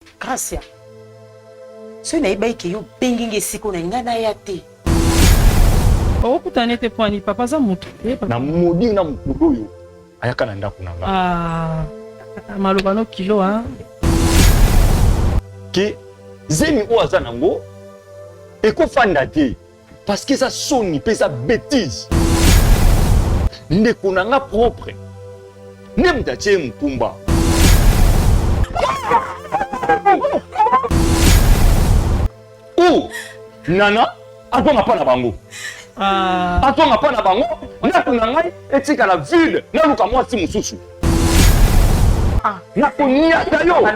Gracia. Ce n'est pas que yo benginge siko na ngana yate. Oh kutane te pwani papa za mutu. Na modi na mukulu yo. Ayaka na ndako na nga. Ah. Malobano kilo hein. Que zemi o aza nango eko fanda te parce que ça soni pe ça bêtise. Ndeko na nga propre. Nem ta tie mpumba. Oh, nana, atonga pa na bango. Atonga pa na bango, ndako na ngai etika la vide, na luka mwasi mususu. Na konia tayo.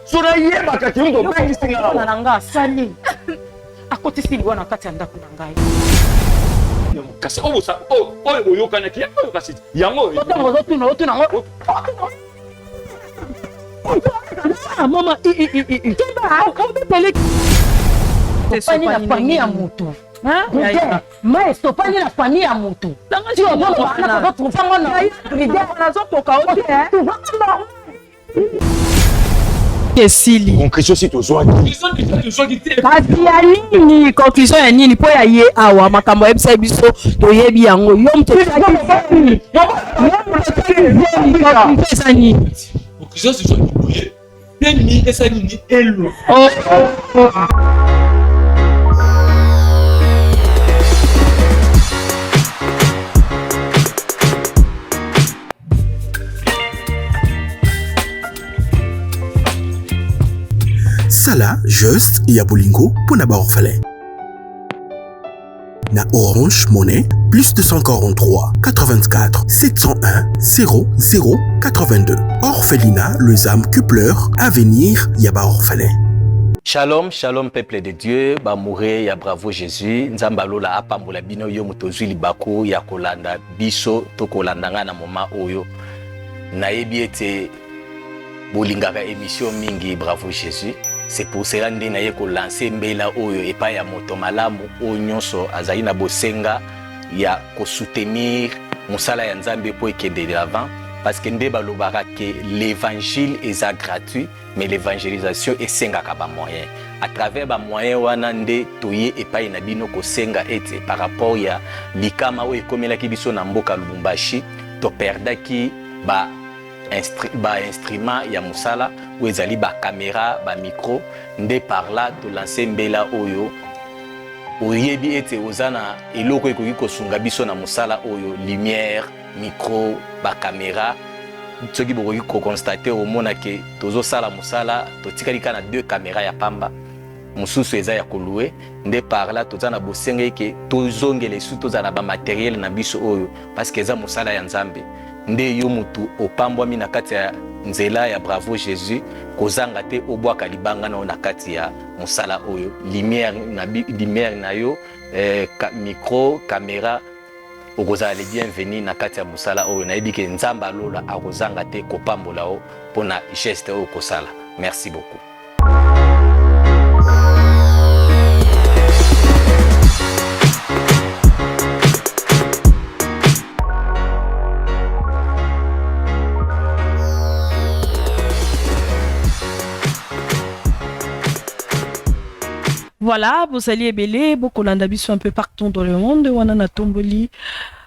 Sura yeba kati ndo bengi singa. Na nga sali. Akoti silwa na kati ya ndako na ngai. Kasi obusa oyo boyokana ki yango kasi yango otuna ngo mama stopani na famille ya mutu mais stopani na famille ya mutu Kesili. Conclusion si tozwa. Kasi ya nini? Conclusion ya nini? Po ya ye awa makambo ebisa biso toyebi yango. Yo mto pesa nini? Conclusion si tozwa. Nini esa nini elo. Sala juste ya bolingo pour na ba orphelin. Na Orange Monnaie plus 243 84 701 00 82. Orphelinat Les âmes que pleurent, avenir ya ba orphelin. Shalom, shalom peuple de Dieu, ba mouré ya bravo Jésus, nzamba lola apambola bino yo mutozwi libako ya kolanda biso to kolandanga na moma oyo. Nayebi ete bolingaka émission mingi bravo Jésus. C'est pour cela que nous avons lancé mbela oyo et pas ya moto malamu onyonso azali na bosenga ya ko soutenir musala ya Nzambe pour que de l'avant parce que ndé balobaka que l'évangile est gratuit mais l'évangélisation est sengaka ba moyen à travers ba moyen wana ndé toye et pas na bino ko senga ete par rapport ya likama oyo komelaki biso na mboka Lubumbashi to perdaki ba instrument ya musala ou ezali ba caméra ba micro nde par là to lancer mbela oyo oyebi ete ozana eloko ekoki kosunga biso na musala oyo lumière micro ba caméra soki bokoki ko constater au mona ke tozo sala musala to tikali kana 2 caméras ya pamba mususu eza ya koluwe nde par là tozana bosenga ke tozongele su tozana ba matériel na biso oyo parce que eza musala ya Nzambe nde yo mutu opambwami na kati ya nzela ya bravo Jésus kozanga te obwaka libanga na kati ya musala oyo lumière na yo micro caméra okozala le bienvenu na kati ya musala oyo nayebi ke Nzamba lola akozanga te kopambola o pona geste oyo kosala. Merci beaucoup. Voilà, vous allez ebele, beaucoup l'andabiso un peu partout dans le monde, wana tomboli,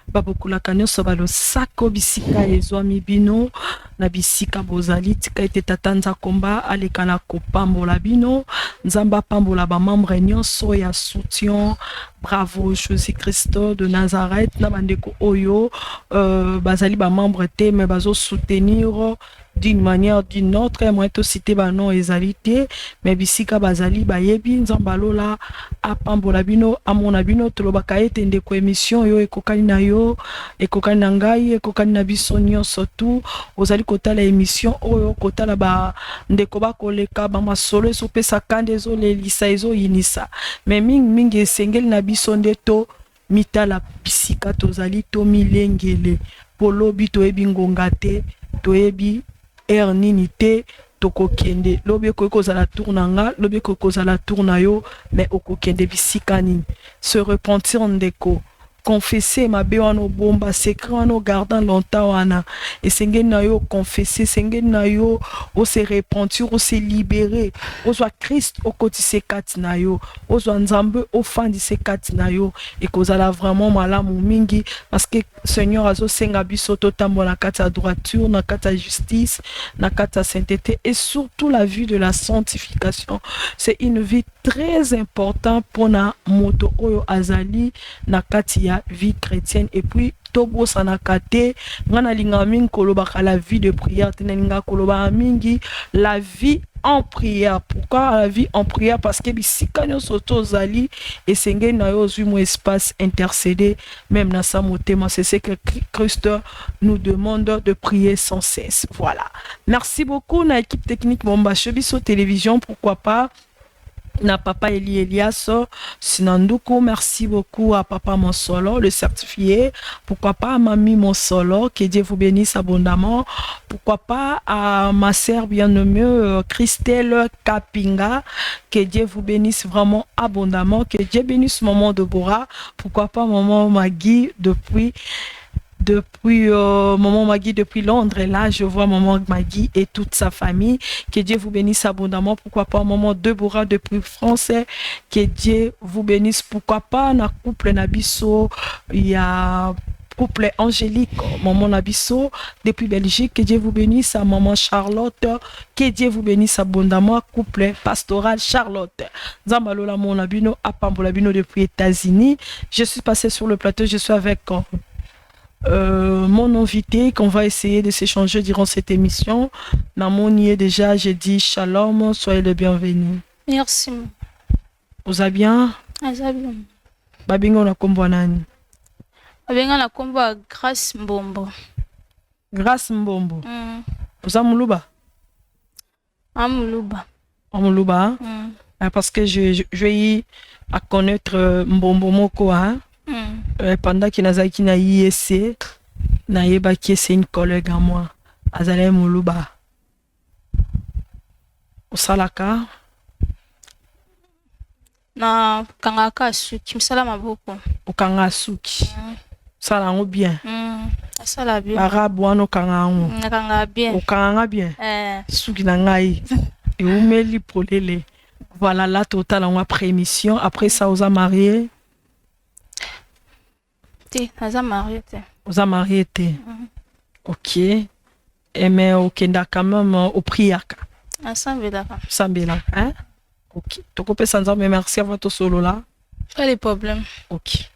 beaucoup la canyon sabalo sako bisika ezwami bino, na bisika bozali tika ete tatanza komba alekana kopambola bino, nzamba pambola ba membre nyonso ya soutien, bravo Jésus Christ de Nazareth, na bandeko oyo, bazali ba membre te, mais bazo soutenir d'une manière d'une autre moi to cité ba non ezalité mais bisika bazali ba yebi nzambalola apambola bino amona bino to lobaka ete ndeko émission yo ekokani na yo ekokani na ngai ekokani na biso nyonso tout ozali kotala émission oyo kotala ba ndeko ba koleka ba masolo so pesa kande ezo lelisa ezo yinisa mais mingi esengeli na biso ndeto mitala bisika tozali to milengele polobi to ebi ngonga te to ebi nini te tokokende lobi kokozala tournanga lobi kokozala tourna yo mais okokende bisika nini se repentir ndeko confesser ma be wana bomba secret wana gardant longtemps wana et senge na yo confesser senge na yo o se repentir o se libérer o soit Christ au côté se kati na yo o soit nzambe au fandi se kati na yo et kozala vraiment malamu mingi parce que Seigneur azo senga biso to tambola kati ya droiture na kati ya justice na kati ya sainteté et surtout la vie de la sanctification. C'est une vie très importante pour na moto oyo azali na kati ya vie chrétienne et puis tobo sanakate ngana linga mingi kolobaka la vie de prière tenalinga koloba mingi la vie en prière. Pourquoi la vie en prière? Parce que bisika nyonso tozali esenge na yo zui mo espace intercéder même na sa motema. C'est ce que Christ nous demande de prier sans cesse. Voilà. Merci beaucoup na équipe technique Bomba Chebiso Télévision, pourquoi pas na papa Eli Elias Sinanduko, merci beaucoup à papa Monsolo, le certifié, pourquoi pas à mamie Monsolo, que Dieu vous bénisse abondamment, pourquoi pas à ma sœur bien-aimée Christelle Kapinga, que Dieu vous bénisse vraiment abondamment, que Dieu bénisse maman Deborah, pourquoi pas maman Maggie depuis maman Maggie depuis Londres, et là je vois maman Maggie et toute sa famille, que Dieu vous bénisse abondamment, pourquoi pas maman Deborah depuis France, que Dieu vous bénisse, pourquoi pas na couple Nabiso, il y a couple Angélique, maman Nabiso depuis Belgique, que Dieu vous bénisse, à maman Charlotte, que Dieu vous bénisse abondamment, couple pastoral Charlotte, Zambalola mon abino, Apambolabino depuis États-Unis. Je suis passé sur le plateau, je suis avec mon invité qu'on va essayer de s'échanger durant cette émission. Maman y est déjà, j'ai dit shalom, soyez le bienvenu. Merci. Vous allez bien? Vous allez bien. Babingo na kombo nani? Babingo na kombo Grâce Mbombo. Grâce Mbombo. Vous allez Moulouba? Moulouba. Moulouba? Parce que je vais à connaître Mbombo Moko, hein? Pendant qu'il n'a qui na IEC, Naïba qui c'est une collègue à moi, Azalé Moulouba. Au Salaka? Na Kangaka Suki, Msala Maboko. Au Kanga Suki. Salango bien. Sala bien. Arabe wano Kangango. Kanga bien. Au Kanga bien. Suki Nangaï. Et où me li polele. Voilà la totale en après-émission. Après ça, vous a marié. Vous a marié. Vous a marié. Ok. Et mais au Kenda quand même au priaka. Sambela. Hein? Ok. Donc on sans mais merci à votre solo là. Pas de problème. Ok.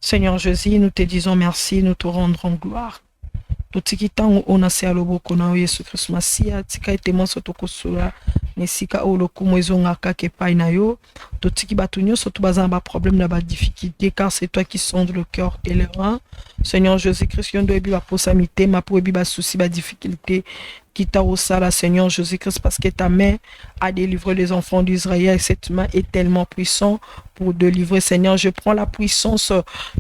Seigneur Jésus, nous te disons merci, nous te rendrons gloire. Tout ce qui t'en on a c'est le beaucoup na Yesu Christ Masia, tika etemo soto kosula, nesika o lokumo ezonga kake pai na yo. Tout ce qui batunyo soto bazamba problème na ba difficulté car c'est toi qui sondes le cœur et les reins. Seigneur Jésus-Christ, yon doit ba posamité, ma pour ba souci ba difficulté qui t'a au sala Seigneur Jésus-Christ parce que ta main a délivré les enfants d'Israël et cette main est tellement puissante pour délivrer Seigneur. Je prends la puissance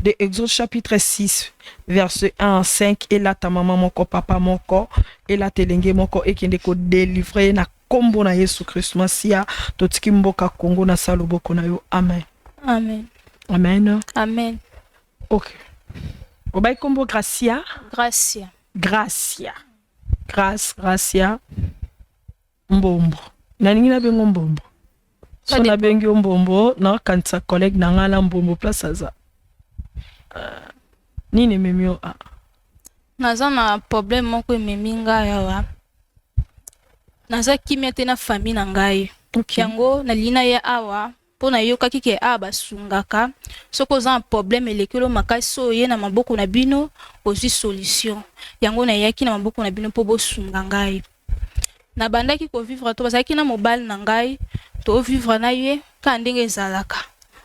de Exode chapitre 6 verset 1 à 5 et là ta maman mon corps, papa mon corps et là telenge mon corps et qui ndeko délivrer na kombo na Yesu Christ Masia totiki mboka Kongo na saloboko na yo. Amen. Amen. Amen. Amen. OK. Obai kombo Gracia. Gracia. Gracia. Gracia Mbombo. Naningi na bengo Mbombo. So na bengi Mbombo na kansa collègue na ngala Mbombo place aza. Nini memio a. Naza na problème moko ememi ngai awa. Naza kimia te na famille na ngai. Yango na lina ye awa pona yoka kike aba sungaka. Soko za problème elekelo makasi so ye na maboko na bino ozi solution. Yango na yaki na maboko na bino po bo sunga ngai. Na bandaki ko vivre to bazaki na mobile na ngai to vivre na ye ka ndenge ezalaka.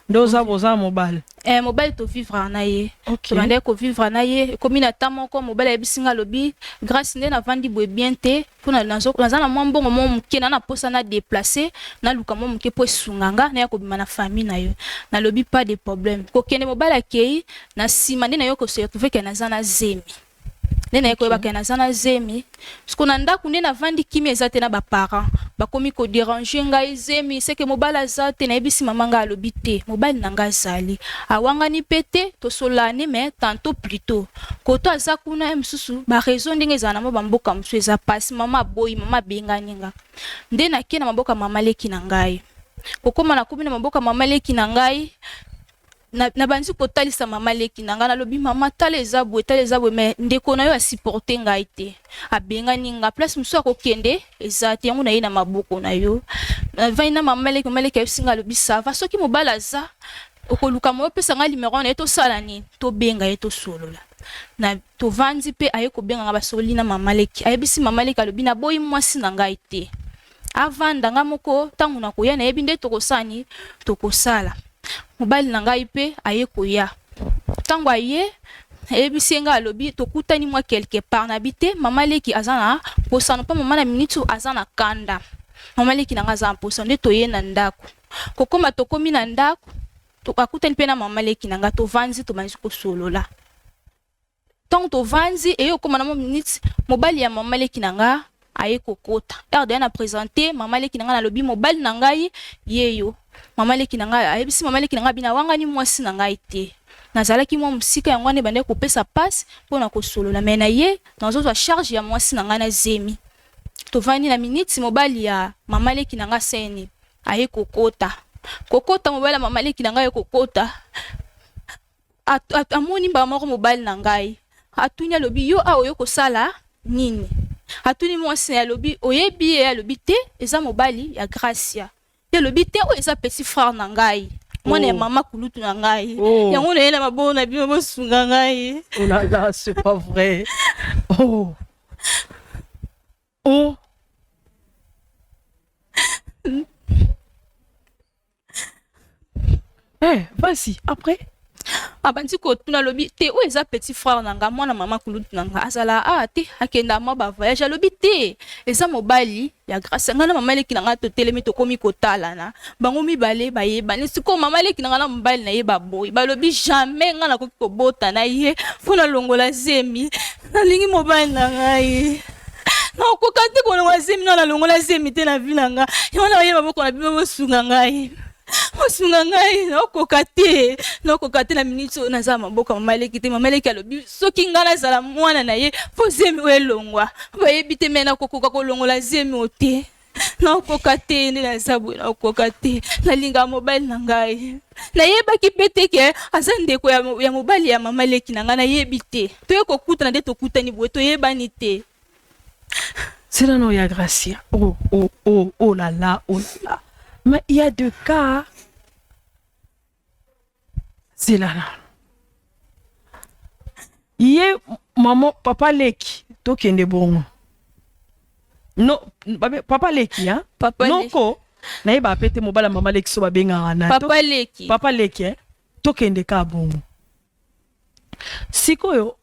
Doza boza mobile. Mobile to vivre na ye. Ok. To bandaki ko vivre na ye komi na tamoko mobile ya bisinga lobi grâce nde na vandi boye bien te pona nazo na mwa mbongo mo mukena na posa na déplacer na luka mo muke po sunganga na ya ko bima na famille na yo. Na lobi pas de problème. Ko kende mobile akei na sima nde na yo ko se retrouver ke na zana zemi. nde na koyebaka naza na zemi parce que na ndako nde navandi kimia eza te na baparent bakomi koderange ngai zemi seke mobali aza te nayebisi mama ngai alobi te mobali na ngai azali awangani mpe te tosolani me tantôt plutôt koto aza kuna ye mosusu baraison ndenge ezala na mo bamboka mosusu eza pasi mama aboyi mama abengani nga nde nakie na maboka mama leki na ngai kokoma nakomi na maboka mama leki na ngai na bandi kotalisa mama leki na ngai nalobi mama tala eza boye me ndeko na yo asupporte ngai te abengani nga place mosusu akokende eza te yango na ye na maboko na yo navandi na mama leki ayebisi ngai alobi sava soki mobali aza okoluka mo opesa ngai numero na ye tosala nini tobenga ye tosolola na tovandi mpe aye kobenga nga basoli na mama leki ayebisi mama leki alobi naboyi mwasi na ngai te avanda nga moko ntango nakoya nayebi nde tokosani tokosala mobali na ngai mpe aye koya ntango aye ayebisi nga alobi tokutani mwa quelque part na bite mama leki aza na posano mpa mama na minute aza na kanda mama leki na nga aza na posano nde toye na ndako kokoma tokomi na ndako akutani mpe na mama leki na nga tovandi tobanzi kosolola ntango tovandi eye okoma na mwa minute mobali ya mama leki na nga aye kokota erde na présenter mama leki na nga nalobi mobali na ngai yeyo mama leki na ngai ayebisi mama leki na ngai bina wangani mwasi na ngai te nazalaki mwa musika yango ane bande kopesa passe mpona kosolola me na ye nazozwa charge ya mwasi na ngai na zemi tovandi na minute mobali ya mama leki na ngai sene aye kokota mobali ya mama leki na ngai kokota amoni mbala moko mobali na ngai atuni alobi yo awa oyo kosala nini atuni mwasi na alobi oyebi ye alobi te eza mobali ya Gracia ye alobi te oyo eza petit frère na ngai mwana ya mama kulutu na ngai yango na ye na maboko na bino bosunga ngai oh là là c'est pas vrai oh vas-y après abandi kotuna lobi te oyo eza petit frère na nga mwana mama kulutu na nga azala te akenda mwa bavoyage alobi te eza mobali ya Gracia nga na mama leki na nga totelemi tokomi kotalana bango mibale bayebani sikoyo mama leki na nga na mobali na ye baboyi balobi jamais nga nakoki kobota na ye mpona longola zemi nalingi mobali na ngai nakoka te kolongola zemi na nalongola zemi te na vi na nga yango na bayeba maboko na bino bosunga ngai mosunga ngai nakoka te na minute oyo naza maboko mama leki te mama leki alobi soki ngai nazala mwana na ye mpo zemi oyo elongwa bayebi te me nakokoka kolongola zemi o te nakoka te nde naza boye nakoka te nalinga mobali na ngai nayebaki mpe te ke aza ndeko ya mobali ya mama leki na ngai nayebi te toye kokutana nde tokutani boye toyebani te c'est là non ya Gracia oh là là mais il y a deux cas. C'est là. Yé maman papa leki tokende bongo. No papa leki hein? Papa leki. Noko na yeba pete mobala mama leki so babenga na. Papa leki. Papa leki hein? Tokende ka bongo. Sikoyo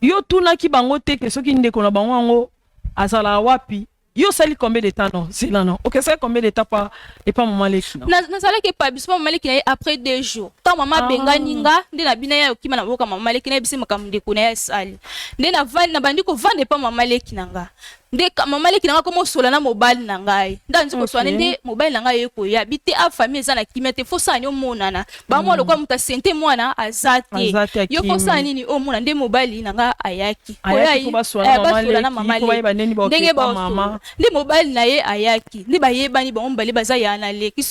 yo tunaki bango te ke soki ndeko na bango ngo azala wapi. Yo sali combien de temps non? C'est là non. OK, ça combien de temps pas et pas maman leki non. Na sala ke pas biso maman leki après 2 jours. Tant maman benga ninga nde na bina ya okima na boka maman leki na bisi makamde ko na ya sali. Nde na vandi na bandi ko vande pas maman leki nanga. Nde maman leki nanga komo sola na mobile na ngai. Ndanzi ko soana nde mobile na ngai yeko ya bite a famille za na kimete fo sa nyo monana. Ba mo lokwa muta sente mwana azate. Yo fo sa nini o mona nde mobile na nga ayaki. Ayaki ko ba sola na maman leki. Ko ba neni ba ndenge ba mama. Ndi mobile na ye ayaki. Ndi ba yebani ba ombali baza ya na leki.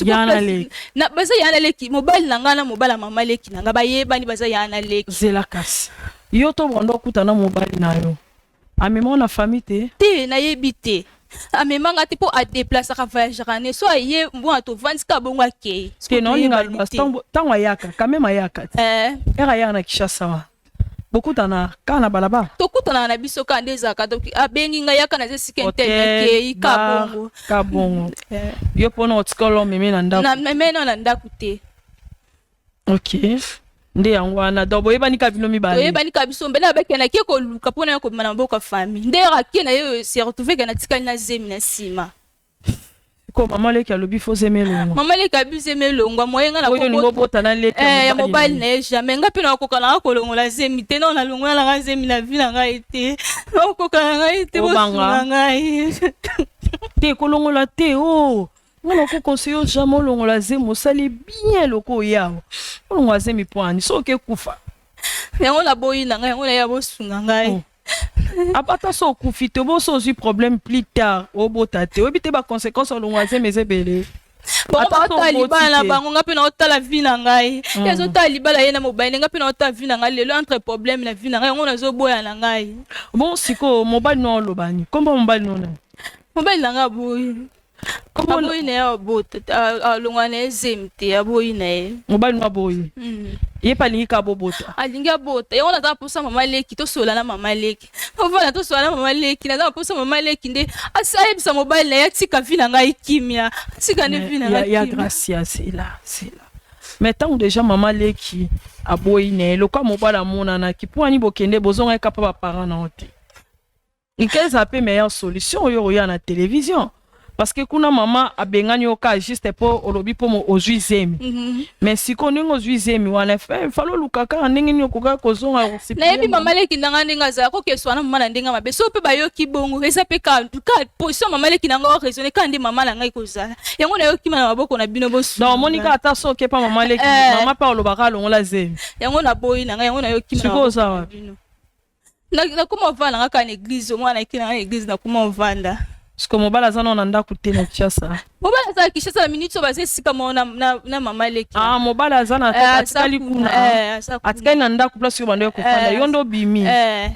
Na baza ya na leki mobile na nga na mobile mama leki na nga ba yebani baza ya na leki. Zela kasi. Yo to bondo kutana mobile na yo. Amema na famille te na yebite amema nga te po a déplacer ka voyage rane so aye mbwa to vanska bongo ke te non linga tango ayaka quand même ayaka era ya na Kishasa wa bokutana kana balaba to kutana na biso ka ndeza ka to abengi nga yaka na zesike internet ke ka bongo yo pono otskolo meme na ndako na meme na ndako te OK nde yango wana dobo yebani ka bino mibale yebani ka biso mbela bakena ke ko luka pona yo ko mana mboka famille nde rake na yo se retrouver kana tikali na zemi na sima Ko mama leki alobi faut aimer longo. Mama leki abuse aimer longo moyenga na ko ningo bota na leki. Ya mobile na jamais ngapi na kokana ko longo la zemi te na longo la zemi la vie na ngai te. Na kokana ngai te bo ngai. Te ko longo la te oh. Ngana ko conseiller jamais longo la zemi sali bien loko yao. Longo la zemi poani so ke kufa. Yango la boyi na ngai yango ya bo sunga ngai. Apata so kufite bo so zi problème plus tard o botate obite ba conséquences au longoise mais ebele ata to libala bango ngapi na otala vie na ngai ezo ta libala yena mobile ngapi na otala vie na ngai lelo entre problème na vie na ngai ngo nazo boya na ngai bon siko mobile no lobani komba mobile no na mobile na ngai boyi komba boyi na ya bota longwana ezemte ya boyi na ye mobile no boyi ye palingi ka bobota alingi abota yango naza posa mama leki tosola na mama leki ovana tosola na mama leki naza posa mama leki nde asayebisa mobile na ye atika vi na ngai kimia atika nde vi na ngai ya gracia c'est là mais tant déjà mama leki aboyi ne loka mobala monana ki poani bokende bozonga kapa ba parents na ote ikeza pe meilleure solution yo ya na télévision. Parce que kuna mama abengani oka juste pour olobi pour mo ozuizemi mais si ko ningo ozuizemi wana fa falo lukaka ndenge ni okoka kozonga na yebi mama leki ndanga ndinga za ko keswana mama na ndinga mabe so pe bayoki bongo eza pe ka position mama leki ndanga raisonner ka ndi mama na ngai kozala yango na yoki mana maboko na bino bosu non monika ata so ke pa mama leki mama pa olobaka longola zemi yango na boyi na ngai yango na yoki mana koza na kuma vana ngaka na église mwana kina na église na kuma vanda. Siko mobala zana na ndako te na Kinshasa. Mobala za Kinshasa la minute so base sika mona na mama leki. Ah mobala zana atikali kuna. Atikali na ndako place yo bando kofanda yondo bimi.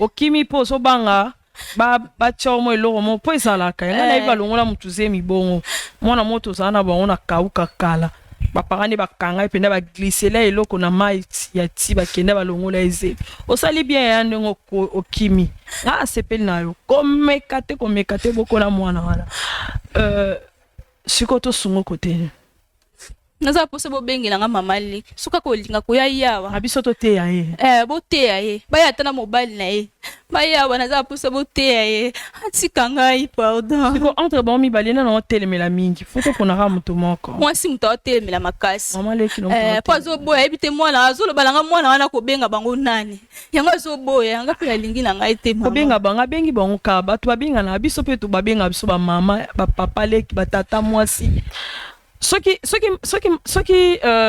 Okimi po so banga ba chomo eloro mo po ezalaka. Ngana iba longola mutuzemi bongo. Mwana moto zana ba ona kauka kala. Ba parane ba kanga ependa ba glisser la eloko na mai ya ti ba kenda ba longola eze. Osali bien ya ndongo okimi. Ah sepel na yo. Komekate boko na mwana wana. Sikoto sungo kote. Naza posa bo bengi na mama leki. Suka ko linga ko ya yawa. Abiso to te ya ye. Bo te ya ye. Ba ya tana mobile na ye. Ba yawa naza posa bo te ya ye. Atika ngai pardon. Siko entre bon mi balena na hotel mela mingi. Foto pona ra muto moko. Moi si muto hotel mela makasi. Mama leki no. Pa zo boya ebite mwana azolo balanga mwana wana ko benga bango nani. Yanga zo boya yanga pe lingi na ngai te mama. Ko benga banga bengi bango ka batu babenga na biso pe to babenga biso ba mama ba papa leki ba tata mwasi. Soki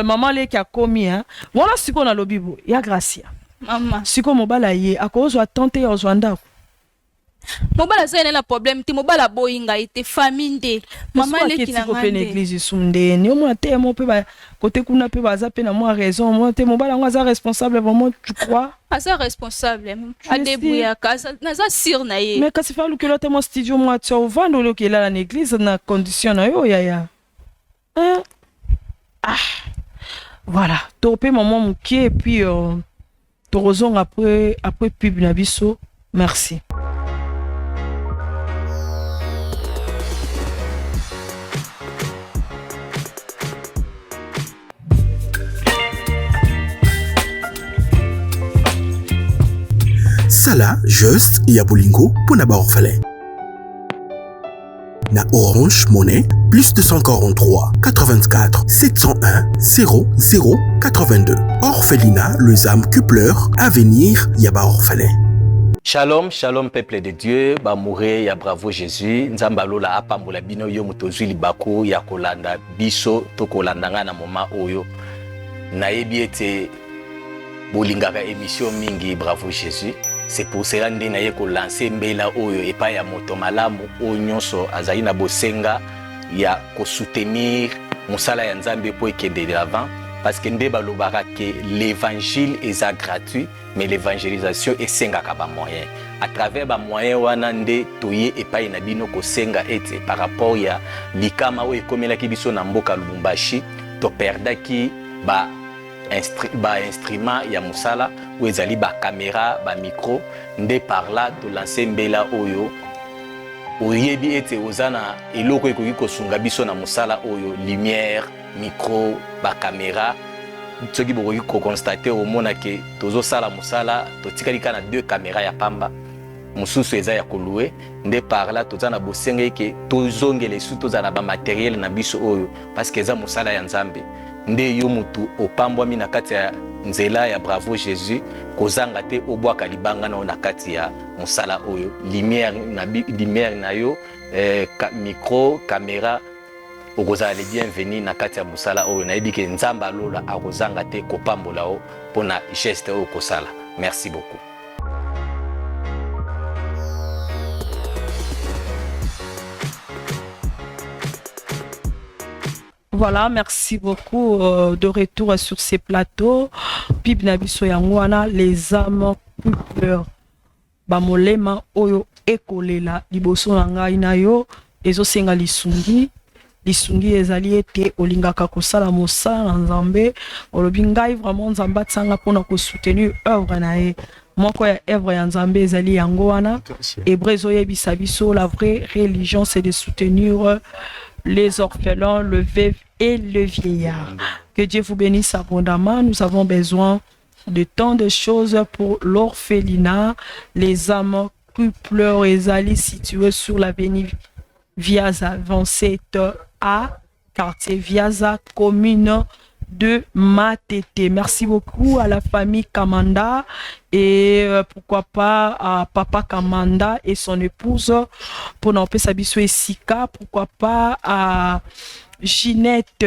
maman leki akomi hein wana siko na lobibo ya gracia mama siko mobala ye akozwa tante ya ozwanda mobala zene na problème ti mobala boyinga ite famille mama leki na ngande pe église sumde ni mo te mo pe ba côté kuna pe baza pe na moi raison mo te mobala ngaza responsable vraiment tu crois asa responsable a débrouiller casa naza sir na ye mais kasi fa lukelo te mo studio mo atso vando lo kela na église na condition na yo ya voilà topé maman mouké et puis torozong après pub na biso merci. Sala juste Yabolingo pour na ba orphelin. Na Orange Monnaie, plus 243 84 701 00 82. Orphelinat, le ZAM Kupler, Avenir, Yaba Orphelin. Shalom, shalom peuple de Dieu, ba mouré ya bravo Jésus, nzamba lola apambola bino yo mutozwi libako ya kolanda biso to kolandanga na moma oyo. Nayebi ete bolingaka émission mingi bravo Jésus. C'est pour cela que je ko lancer mbela oyo epa ya moto malamu onyonso azali na bosenga ya ko soutenir musala ya Nzambe po ekende de l'avant parce que nde balobaka que l'évangile est gratuit mais l'évangélisation esengaka ba moyen à travers ba moyen wana nde toye epa na bino ko senga ete par rapport ya likama oyo ekomelaki biso na mboka Lubumbashi to perdaki ba instrument ya musala ou ezali ba caméra ba micro nde par là to lancer mbela oyo oyebi ete ozana eloko ekoki kosunga biso na musala oyo lumière micro ba caméra soki bokoki ko constater omona ke tozo sala musala to tikali kana 2 caméra ya pamba mosusu eza ya kolue nde par là toza na bosenge ke tozongela su toza na ba matériel na biso oyo parce que eza mosala ya Nzambe nde yo mutu opambwami na kati ya nzela ya Bravo Jésus kozanga te obwaka libanga na kati ya mosala oyo lumière na yo micro caméra okozala le bienvenu na kati ya mosala oyo nayebi ke Nzambe alola akozanga te kopambola o mpona geste oyo kosala. Merci beaucoup. Voilà, merci beaucoup. De retour sur ces plateaux. Pib Nabiso Yangwana, les âmes plus pleurent. Bamolema oyo ekolela liboso nanga inayo ezo senga lisungi ezali ete olingaka kosala mosala na Nzambe olobi ngai vraiment Nzambe tsanga pona ko soutenir œuvre na ye moko ya œuvre ya Nzambe ezali yango wana Hébreux yebisa biso la vraie religion c'est de soutenir les orphelins, le veuf et le vieillard. Que Dieu vous bénisse abondamment. Nous avons besoin de tant de choses pour l'orphelinat, les âmes qui pleurent et ali situés sur l'avenue Viaza 27A, quartier Viaza, commune de Matete. Merci beaucoup à la famille Kamanda et pourquoi pas à Papa Kamanda et son épouse pour n'en pas s'habituer Sika, pourquoi pas à Ginette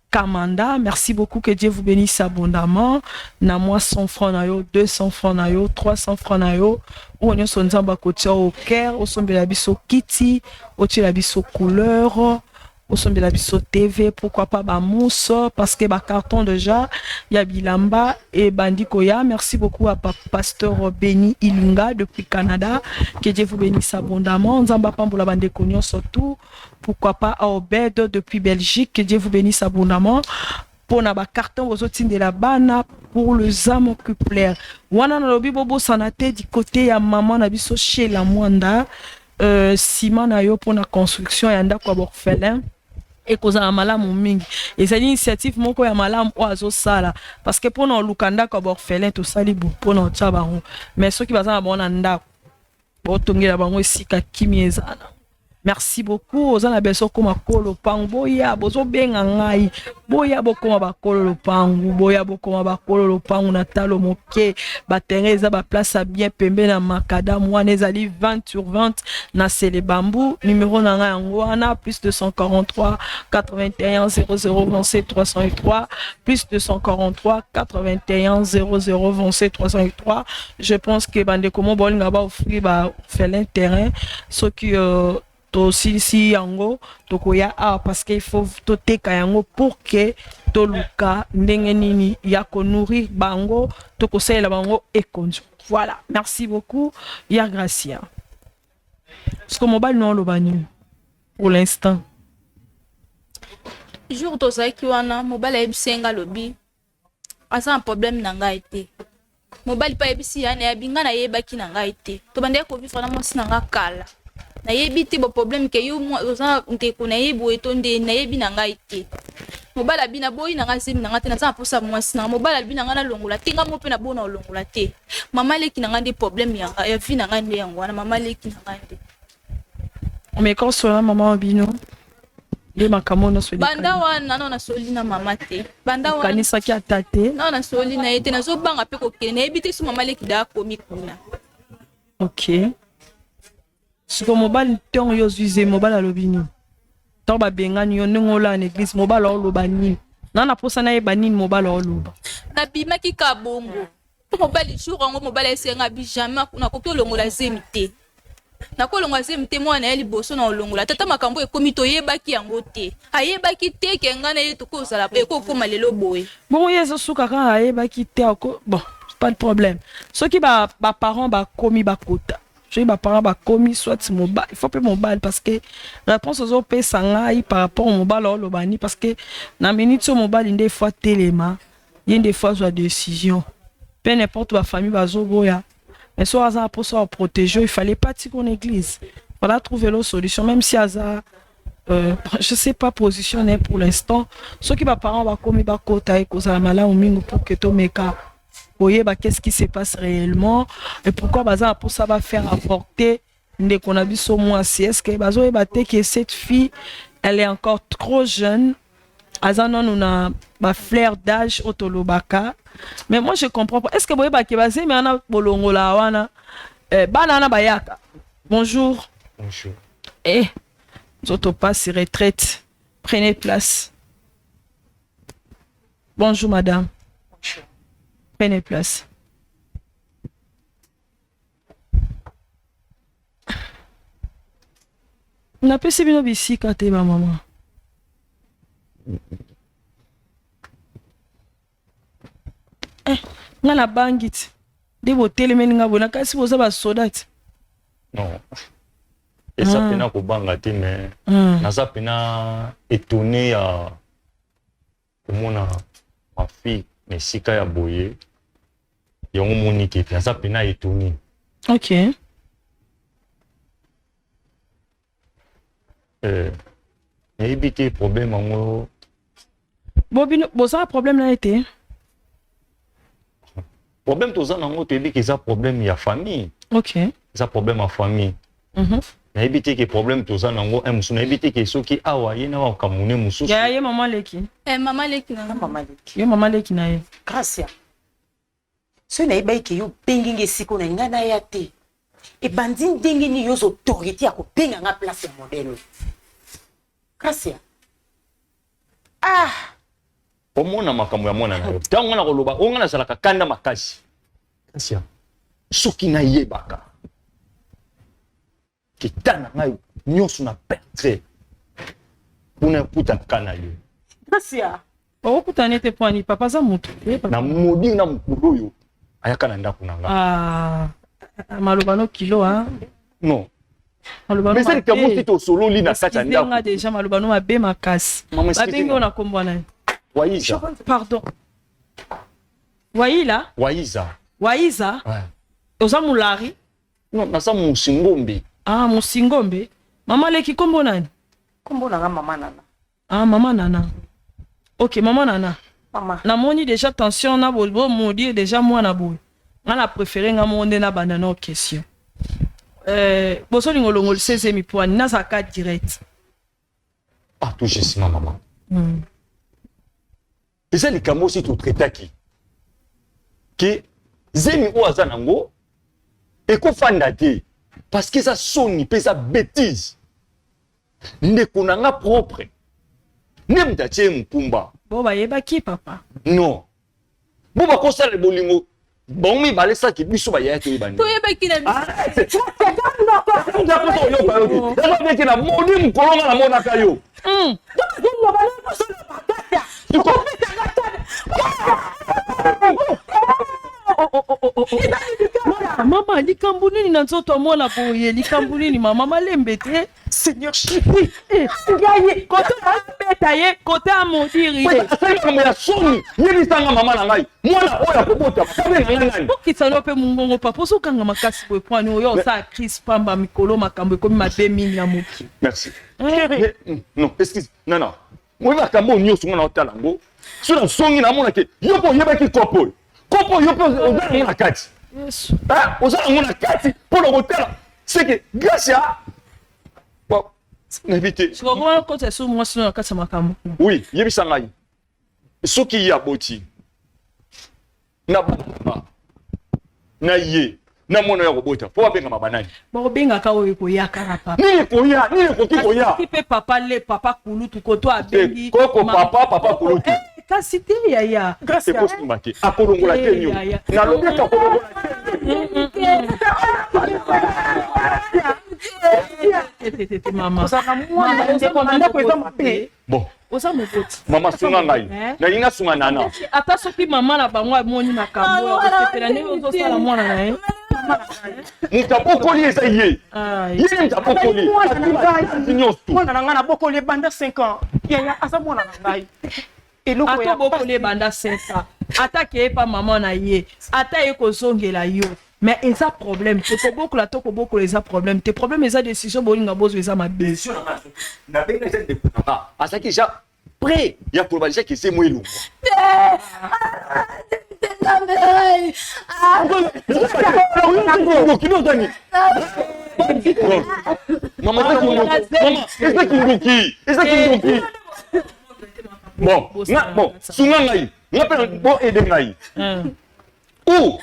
Kamanda. Merci beaucoup, que Dieu vous bénisse abondamment. Na moi 100 francs na yo, 200 francs na yo, 300 francs na yo. On y son nzamba kotia au cœur, au son de la biso kitty, au la biso couleur. Au son de la biso TV, pourquoi pas Bamousse, parce que ba carton déjà, il y a Bilamba et Bandikoya. Merci beaucoup à Pasteur Béni Ilunga depuis Canada. Que Dieu vous bénisse abondamment. Nzamba Pamboula Bandekonion surtout. Pourquoi pas à Obed depuis Belgique. Que Dieu vous bénisse abondamment. Pour na ba carton aux autres de la bana pour le âme oculaire. Wana na lobi bobo sanate du côté ya maman na biso chez la Mwanda. Simon na yo pour la construction ya ndako ya orphelin. Et cause à malamu mingi et c'est l'initiative moko ya malamu oazo sala parce que pour nos lukanda ko orphelin to sali bu pour nos tchabaron mais ceux qui bazana bona ndako botongela bango esika kimiezana. Merci beaucoup aux ana beso koma kolo pangu boya bozo benga ngai boya bokoma bakolo pangu boya bokoma bakolo pangu na talo moke ba tereza ba place bien pembe na makadam wana ezali 20 sur 20 na Sele Bambou numéro na ngai yango wana plus 243 81 00 27 303 plus 243 81 00 27 303. Je pense que bande komo bolinga ba offrir ba orphelin terrain ce qui aussi si yango tokoya parce qu'il faut toteka yango pour que toluka ndenge nini ya ko nourrir bango tokosela bango ekonjo. Voilà, merci beaucoup ya Gracia. Parce que mobile non lo bani pour l'instant jour to sa ki wana mobile ebisenga lobi asa un problème na ngai te mobile pa ebisi ya na binga na yebaki na ngai te to bande ko vivre na mosi na nga kala na yebi te bo problème ke yo mo oza nteko na yebi etonde na yebi na ngai te mobala bina boyi na ngai semi na ngate na za posa mwasi na mobala bina nga na longola te nga mo pe na bona longola te mama leki na ngande problème ya vie na ngande yango na mama leki na ngande mais quand cela maman bino le makamo na soli banda wana na soli na mama te banda wana kanisa ki atate na soli na ete na zo banga pe ko kene na yebi te su mama leki da komi kuna. OK. Si comme mobile ton yo zuize mobile alobini to ba bengani yo ngola na église mobile olobani na posa na ebani mobile oloba na bima ki kabongo mobile jour ngo mobile esenga bi jamais na ko longola zemite na ko longola zemite mo na eli boso na longola tata makambo ekomi to yebaki yango te ayebaki te ke ngana yetu ko sala pe ko koma lelo boye bon yeso suka ka ayebaki te ko bon pas de problème ceux qui ba parents ba komi ba kota je vais parents ba commis soit mobile il faut pas mobile parce que réponse aux OP sangai par rapport au mobile au lobani parce que na minute mobile des fois téléma il y a des fois soit décision peu n'importe la famille va zoboya mais soit ça pour ça protéger il fallait partir en église voilà trouver l'autre solution même si aza je sais pas positionner pour l'instant ceux qui ba parents ba commis ba kota et cause la mala au mingo pour que to meka Boyeba qu'est-ce qui se passe réellement et pourquoi baza pour ça va faire avorter ne qu'on a vu sur moi si est-ce que bazo ebate que cette fille elle est encore trop jeune. Azana nous na ba flair d'âge otolobaka. Mais moi je comprends pas. Est-ce que boyeba ke bazé mais ana bolongola wana banana bayaka. Bonjour. Bonjour. Eh, Zoto passe retraite. Prenez place. Bonjour madame. Bonjour. Prenez place. Na pesi bino bisika te ba maman. Nga na bangit. De boteleme nga bona kasi boza ba sodat. Non. Et ça pena ko banga te mais naza pena étonné à komona ma fille mais sika ya boye. Yongo moniki naza pena étonné. OK. Éviter problème en Bobino boza problème là été. Problème tous en ango te dit que ça problème ya famille. OK. Ça problème en famille. Na éviter que problème tous en ango musu na éviter que ceux qui awaye na wa kamune musu. Ya ye maman leki. Maman leki na Maman leki. Yo maman leki na ye. Gracia. Ce n'est pas que yo benginge siko na ngana ya te. E bandi ndenge ni yo autorité ya ko benga nga place moderne. Gracia. Ah. Omona makambo ya mona na yo. Tango na koloba onga na salaka kanda makasi. Gracia. Soki na yebaka. Kitana ngai nyoso na perdre. Puna puta kana yo. Gracia. Okutana te pwani papa za mutu. Na modi na mukulu yo. Ayaka na ndaku na nga. Ah. Malobano kilo hein. Non. Malobano. Mais c'est que mon titre solo li na kati ndaku. Nga déjà malobano mabe makasi. Babengi ona kombwana. Waiza. Pardon. Waila? Waiza. Waiza? Ouais. Oza mulari? Non, nasa musingombe. Ah, musingombe. Mama leki kombo nani? Kombo na nga mama nana. Ah, mama nana. OK, mama nana. Mama. Na moni déjà tension na bolbo modi déjà moi na boy. Nga préféré nga monde na banana question. Boso lingolongo le 16e point na sa carte direct. Ah, touche si ma maman. Et ça les camo si tout traitaki. Que zemi o azanango et ko fanda te parce que ça sonne pe ça bêtise. Ndeko nanga propre. Nemta tie mpumba. Bo ba yeba ki papa. Non. Bo ba ko sala bolingo. Bon mi balé ça qui biso ba ya te bani. To yeba ki na Ah, c'est ça yo ba yo. Ça va que la moni mkolonga na mona kayo. Mama likambu nini na nzoto mwana boye likambu nini mama malembe te Seigneur chéri. ngaye kote beta ye kote amodiri C'est comme la sonne. Yeli sanga mama na ngai. Mwana oya kobota. Sabe na ngai. okitsana pe mungongo papa osokanga makasi boye pwani oyo osa Chris pamba mikolo makambo ekomi mabe mingi na moki. Merci. Non, excuse. Non, non. Moi va kambo nyoso ngona otala ngo. Sura songi na mona ke. Yopo yebaki kopo. Kopo yopo ozanga na kati. Yes. Ah, ozanga ngona kati pour le hôtel. C'est que grâce à bon, n'éviter. Je comprends quand c'est sur moi sinon na kati makambo. Oui, yebisa ngai. Soki ya boti. Na baba. Na ye. Na mona ya robota. Po abenga mabanani. Bo benga ka oyo koyaka na papa. Nini koya, nini koki koya. Ki pe papa le papa kulutu koto abengi. Koko papa kulutu. Kasi te yaya. C'est possible marqué. Akolongola tenyo. Na lobeta akolongola tenyo. Mama. Bon. Osa moboti. Mama sunga ngai. Na linga sunga nana. Ata soki mama na bango amoni makambo ya kosepela ndenge ozosala mwana na ye. Mutabokoli eza ye. Ye mutabokoli. Mwana na nga na bokoli banda 5 ans. Yaya asa mwana na ngai. Ato bokoli banda 5 ans. Ata ke pa mama na ye. Ata ye kozongela yo. Mais eza problème. Te beaucoup la toko beaucoup les problème. Tes problèmes eza décision bolinga bozo eza ma décision. Na benga eza de papa. Asaki ja prêt. Ya pour balisha ki c'est moi longo. Bon, sunga ngai, ngapela bon aider ngai. Ou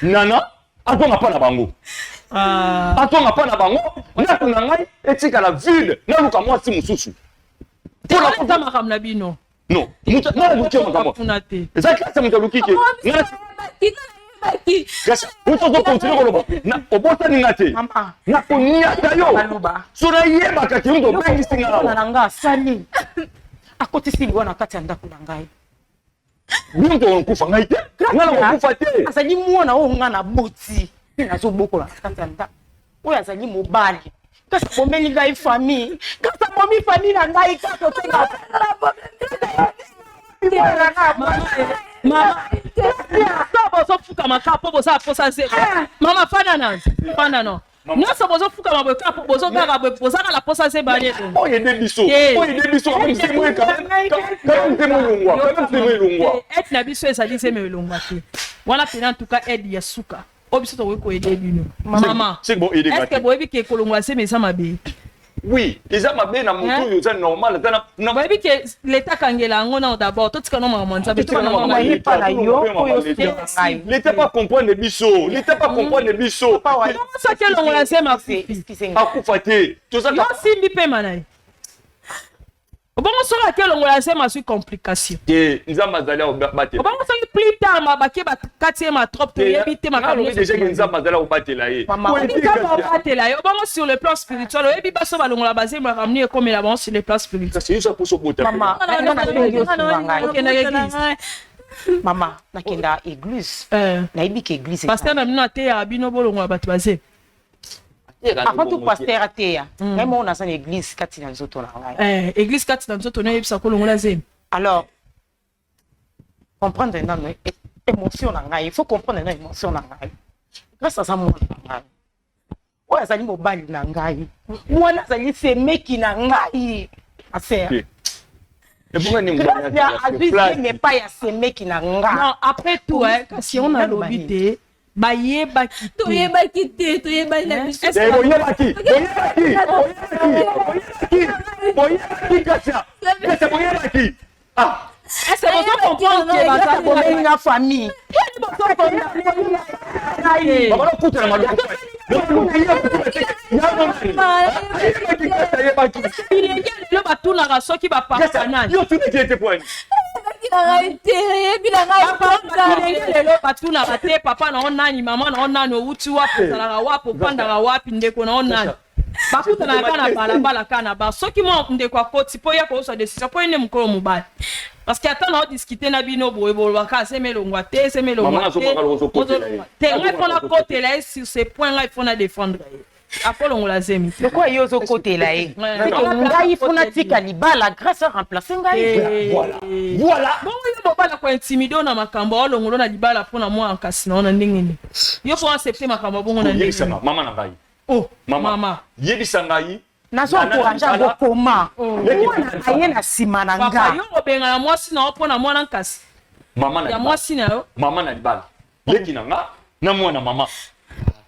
nana, atonga pa na bango. Atonga pa na bango, ndako na ngai etika la vide, na luka mwasi mususu. Pour la makambo na bino. Non, muta na luki makambo. Eza kasa muta luki ke. Gasa, muta zo continue koloba. Na obota ni ngate. Na konia tayo. Sura yeba kati ndo bengi singa. Na nga sali. Akoti silwa na kati ya ndako na ngai. Binto onkufa ngai te. Ngana onkufa te. Azali mwana o ngana boti. Nazo bokola na kati ya ndako. Oyo azali mobali. Kasa bomeli ngai famille. Kasa bomi famille na ngai kato tenga. Mama, bozo fuka makapo boza posa ze. Mama fana no. Nyonso bozo fuka maboka bozo gaga boza la posa ze bale. Oye de biso. Comme c'est moi quand même longwa. Et na biso ezali ze me longwa te. Wana pena en tout cas aide ya suka. Obiso to ko aider bino. Maman. C'est bon aider. Est-ce que boyebi ke kolongwa se mesa mabe? Oui, ils ont bien na mutu c'est normal na boyebi ke l'état kangela ngona d'abord tout ce que non maman nzabe to na maman pas la yo l'état pas comprendre biso, l'état pas comprendre biso. Ça que l'on se ma fille. Akufa te. Tout ça yo simbi pe manai. Bon, so la que l'on se ma su complication. Que nzamba zali au battre. Bon, so plus tard ma bake ba 4e trop to yebite ma kamwe. Déjà que nzamba zali au battre là ye. Maman, bon sur le plan spirituel, yebi ba so ba longola basé ma ramener comme la bon sur le plan spirituel. C'est juste pour so bota. Maman, Maman, nakenda église. Na ibi ke église. Pasteur na bino te ya bino bolongola batu basé. Avant tout pasteur ateya. Même on a son église kati na nzoto na ngai. Église kati na nzoto na yebisa ko longola zé. Alors comprendre non émotion na ngai, il faut comprendre na émotion na ngai. Grâce à ça moi na ngai. Oya zali mobali na ngai. Mwana zali semeki na ngai. Affaire. Et pourquoi ni moi mais pas ya semeki na ngai. Non, après tout si on a l'obité bayeba kité na biso est-ce que vous comprenez que bazali bomeli na famille le batunaka soki bapaka nani lelo batunaka te papa na onani mama na onani outi wapi ozalaka wapi opandaka wapi ndeko na onani bakutanaka na balabala kana ba soki mo ndeko akoti mpo ya koyosa décision mpo ene mokolo mobali parce que ata na odiscute na bino boye bolobaka asemelongwa te semelongwa te ngai mpona kotela ye sur ce point ngai mpona défendre ye akolongola zemi te pourquoi yo ozokotela ye ngai funa tika libala grâce a remplacer ngai voilà bongo yo mobala kointimide na makambo olongola na libala mpona mwa kasi na ona ndenge nini yo mpo accepte makambo bongo na ndenge mama na ngai oh mama yebisa ngai nazo encourage ngokoma mwana aye na nsima na ngai yo obenga na mwasi na yo mpona mwana nkasi mama na ya mwasi na yo mama na libala leki na nga na mwana mama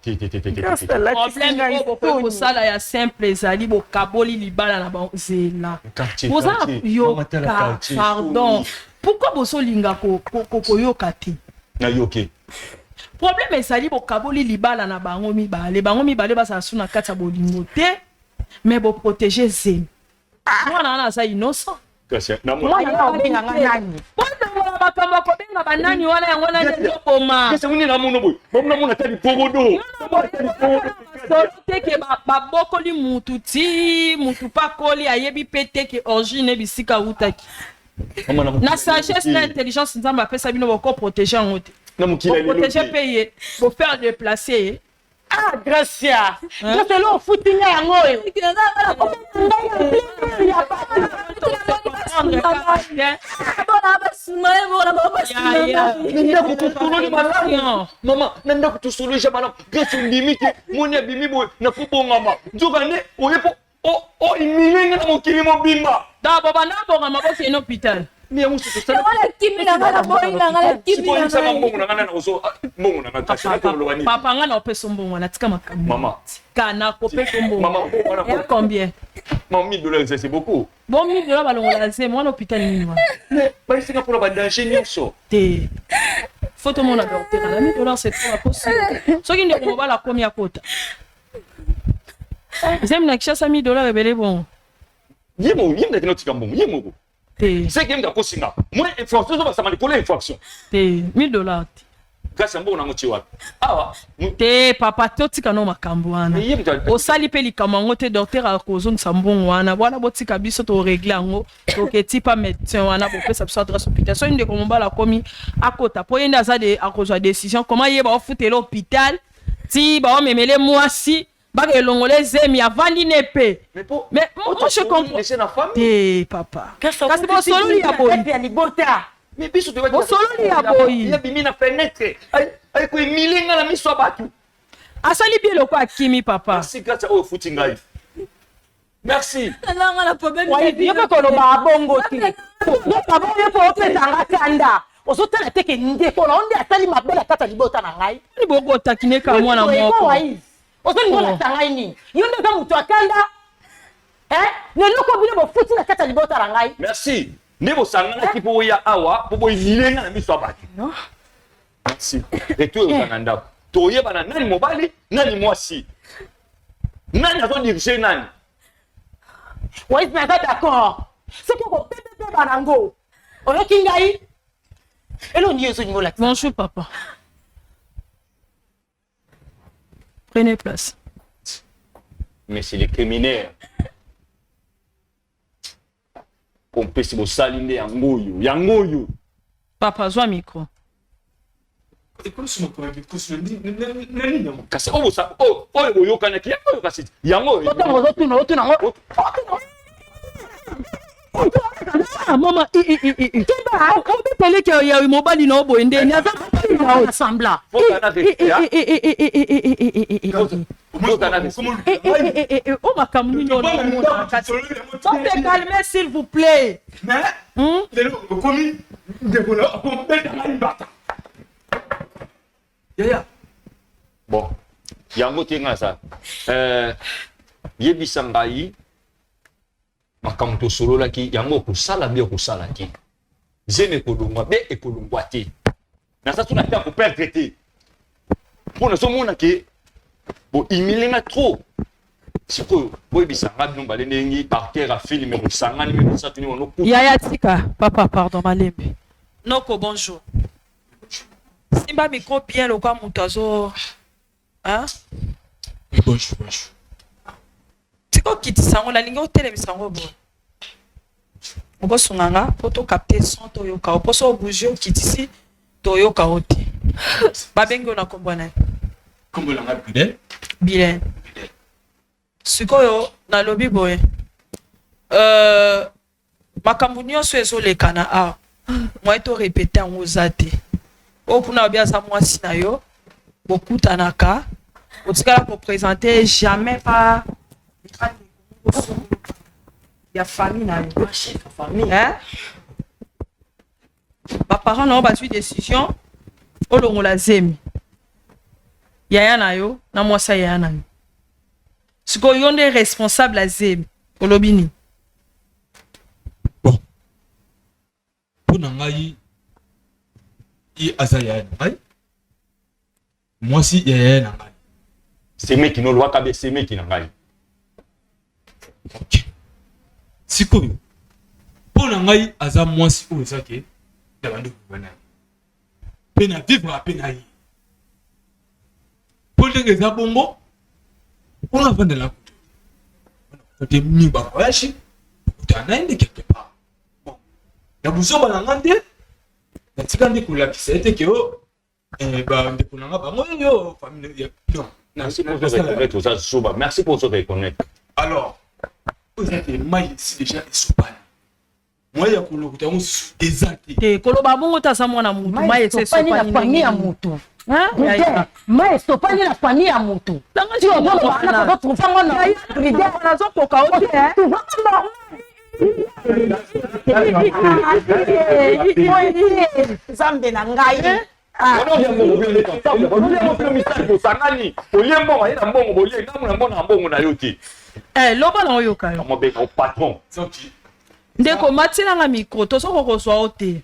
problème oyo bokoki kosala ya simple ezali bokaboli libala na banzela boza yoka pardon pourquoi bozolinga koyoka te nayoke problème ezali bokaboli libala na bango mibale basala su na kati ya bolingo te mais boprotege zemi mwana wana aza innocent mwana obenganga nani bonangola makambo akobenga banani wana yango nani ezokoma solo teke babokoli mutu ti mutu pakoli ayebi pe teke origine ebisika utaki na sagesse na intelligence nzambe apesa bino bokoprotege yango te boprotege mpe ye bofaire déplacer ye ah Gracia Gracia lo futinga yango oyo mama nanda kutusuluhisha bana Gracia ndimike moni abimi boy na kubongama nzokane oyepo o imilenga na mokili mobimba da baba na bonga mabosi en hôpital Mais on se ça. Papa nga na opeso mbongo na tika makambo. Maman. Kana kopeso mbongo. Maman, Et combien? Maman, $1000 c'est beaucoup. Bon, $1000 balongola ze moi l'hôpital ni moi. Mais pas ici pour la danger nyonso. Te. Photo mon na docteur na $1000 c'est trop possible. So ki ndeko bala komi akota. J'aime na kisha $1000 ebele bon. Yemo ndakino tikambongo, yemo. Te. C'est que m'dako singa. Moi infraction ça va me infraction. Te $1000. Grâce à mbongo na ngoti wapi. Awa. Te papa totika no makambo wana. Osali pe likambo ngo te docteur akozon sambongo wana. Bwana botika biso to régler ngo. To keti pa médecin wana bo pesa biso adresse hôpital. So inde ko mbala komi akota. Po yenda za de akozwa décision comment yeba ofute l'hôpital. Si ba o memele mwasi ba ke longole zemi avandi nepe. Mais moi je comprends. Te papa. Kasi bo solo ya boy. Mais biso te bo solo ya boy. Ya bimi na fenêtre. Ay ko milinga na miso abatu. Asali bien le quoi kimi papa. Merci grâce au footing ngai. Merci. Nanga na problème. Yo pe ko lo ba bongo ti. Yo pa bo yo po pe tanga kanda. Ozotala teke ndeko na onde atali mabela kata libota na ngai. Ni bogo takine ka mwana moko. Ozoni ngona tanga ini. Yo ndo ka mutu akanda. Ne loko bino bo futi na kata libota na ngai. Merci. Nebo sangana ki po ya awa, po boy milenga na miso abatu. Non. Merci. Et toi uzananda. Toye bana nani mobali, nani mwasi. Nani azo dirige nani? Oui, mais d'accord. C'est pour pepe banango. Oyo kingai. Elo nyezo ngola. Bonjour papa. Prenez place. Mais c'est les criminels. On peut se salir yangoyo. Papa, joue micro. Kasi obo sa oyo kanaki yango kasi yango. Maman, on peut parler qu'il y a eu mobile no boy ndeni aza assembla. Oh ma camini non. Calmez s'il vous plaît. Bon, yango tenga sa. Yebisangai makambo to solo laki yango ko sala bien ko sala ki. Zeme ko longwa be e ko longwa te. Na sa tuna ta ko perdre te. Pour so mona ke bo imilenga trop. Siko boy bisanga bino balende ngi par terre a filmer ko sangani me sa tuni wono ku. Yaya tika, papa pardon malembe. Noko bonjour. Simba micro bien le quoi mutazo. Hein? Bonjour. Tiko kiti sango la lingo tele bisango bo. Obo sunganga poto capter son to yoka oposo bouger kiti si to yoka oti. Babengo na kombona. Kombo langa bidel. Bilen. Sikoyo na lobi boye. Makambo nyonso ezolekana a. Moi to répéter en ozate. Opuna bia sa mwasi na yo. Bokutanaka. Otikala ko présenter jamais pas il y a famille na yo. Famille. Hein? Ba parents n'ont pas eu décision. Olongo la zemi. Yaya na yo, na mwasa yaya na yo. Siko yonde responsable la zemi. Olobini. Bon. Pour nangai i azaya ngai. Moi si yaya nangai. C'est mec qui no loi kabe c'est mec qui nangai. Ok. Sikoyo. Pour nangai aza mwasi o ezake ya bandu kubana. Pena vivre a pena yi. Pour les gens bongo, on a vendu la couture. On a mis bas voyage, on a indi quelque part. Bon, la bouson balangande, la tigande kula qui c'était que bah on découle là bas moi yo famille non. Merci pour se reconnaître ça soba. Merci pour se reconnaître. Alors, vous êtes maïs si déjà soba. Moi ya kulukuta musu ezate. Te koloba bongo ta sa mwana mutu, mai c'est pas la famille à mutu. Hein? Mais c'est pas la famille à mutu. Tu vas voir la va trouver mon nom. Tu vas voir la Zambe na ngai. On vient bon bien les ensemble. On vient mon message pour Sangani. Au lien bon, il y a bon, au lien ngamu na bon na yoti. Loba na oyoka yo. Mon bébé au patron. Ndeko matina nga micro, to soko ko swa ote.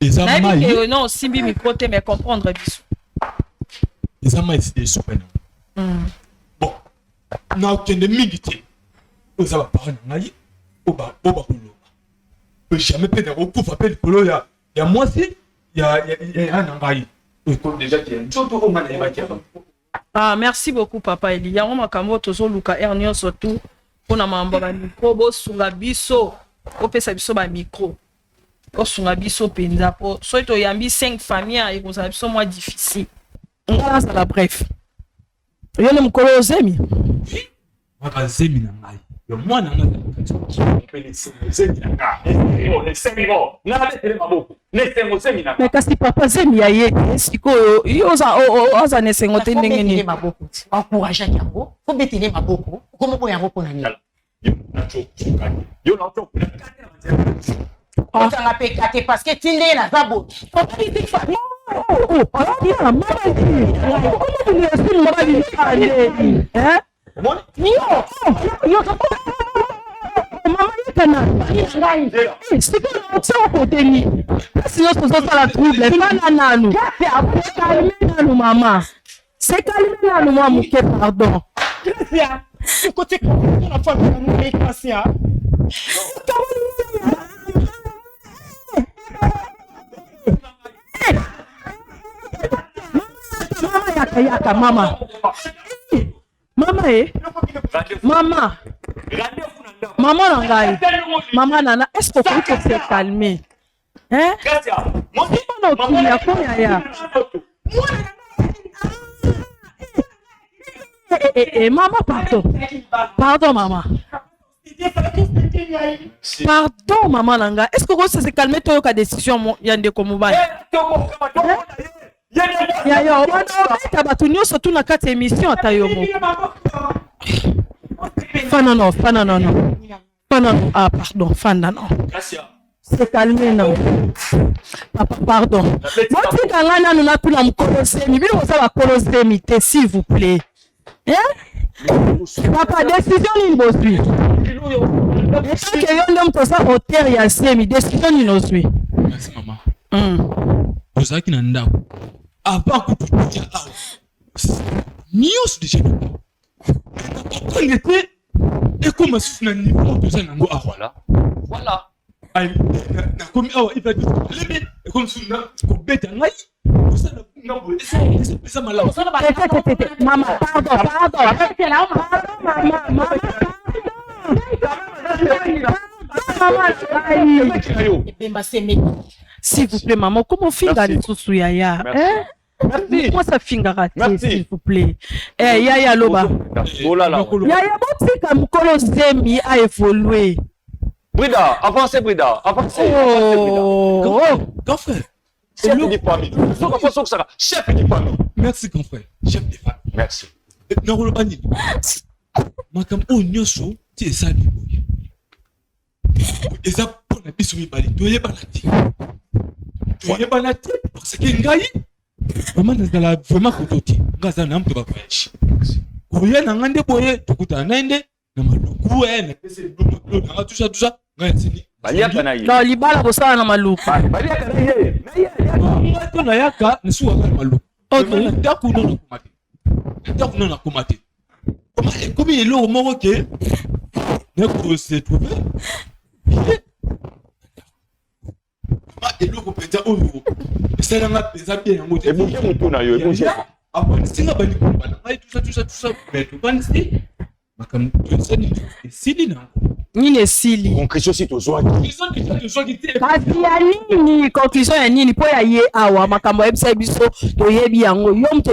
Ezamai. Non, simbi micro te mais comprendre biso. Ezamai c'est des super. Bon. Na okende mingi te. Oza ba parole ngai. Oba kulo. Peut jamais peut de recouvre appel polo ya moi si ya ngai. Comme déjà tu es tout au mana ya bakia. Ah, merci beaucoup papa Eli. Yango makambo tozo luka ernio surtout pona mamba ba micro bo sunga biso. Opesa biso ba micro. O sunga biso penza po so to yambi 5 familles et ko biso moins difficile. On va ça la bref. Yo ne mkolo zemi. Maka zemi na ngai. Yo mwana ngai. Mais kasi papa zemi ya ye siko yo oza ne sengo te ndenge ni maboko. Encourage yango. Faut betele maboko. Komo ko yango pona ni. Yo na to. Otanga pe kate parce que tinde na zabo. Maman kana siko na koteni sinon ce sont la trouble fana nanu calme nanu maman c'est calme nanu moi muke pardon Gracia côté la femme na nous Gracia yaka mama maman nangai maman nana est-ce que vous pouvez se calmer hein maman okilia konya ya maman pardon maman pardon maman nanga est-ce que vous se calmer to ka décision ya ndeko mobali ya obeta bato nyonso tuna kati émission ata yo moko non. Ah, pardon, Fanda, non. C'est calmé, non. Papa, pardon. Moi, tu as nous n'a plus la m'colosemi. Mais vous avez colosemi, s'il vous plaît. Hein? Papa, décision, il nous suit. Et tant que yon homme, tout ça, au terre, il y a semi. Décision, il nous suit. Merci, maman. Vous avez qu'il y a avant que tu te Nios déjà. Quand il était, et comme si on a niveau de ça, voilà. Comme il va dire, et comme si on a bête à l'ail, ça m'a l'air. Maman, s'il vous plaît, maman, comment finga les sous yaya? Merci. Moi ça finga raté, s'il vous plaît. Yaya Loba. Yaya Botika Mukolo Zemi a évolué. Brida, avancez Brida, avancez. Grand frère. Chef de famille. Chef de famille. Merci grand frère. Chef de famille. Merci. Narolobani. Makam o nyoso ti esa ni boye. Eza pona biso mibali toye banati. Toye banati parce que ngai maman nazala vraiment kototi. Ngaza na mpe ba voyage. Koye na ngande boye tukuta naende na maluku na pese do na tout ça ngai sini. Baliaka na ye. Non, libala bosala na maluku. Baliaka na ye. Ngato na yaka nsuwa na maluku. Okay. Ndaku no komate. Ndaku no komate. Comme il est là au Maroc, ne se trouver. Et l'eau peut être au niveau. C'est là que ça bien. Et vous qui vous tournez, et vous qui. Après, c'est là bani tout ça. Mais tu penses que makam sili na. Nini sili. Conclusion si to zo. Kasi ya nini conclusion ya nini po ya ye awa makambo ebisa biso to yebi yango yo mto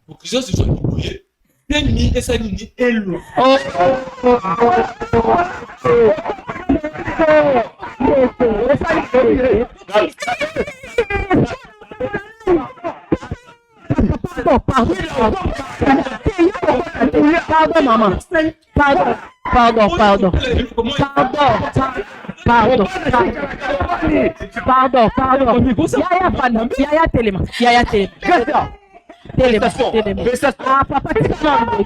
conclusion c'est ça boye ni esa ni elo Pardon, maman. Pardon. Yaya Telema. Ah, papa, tika ko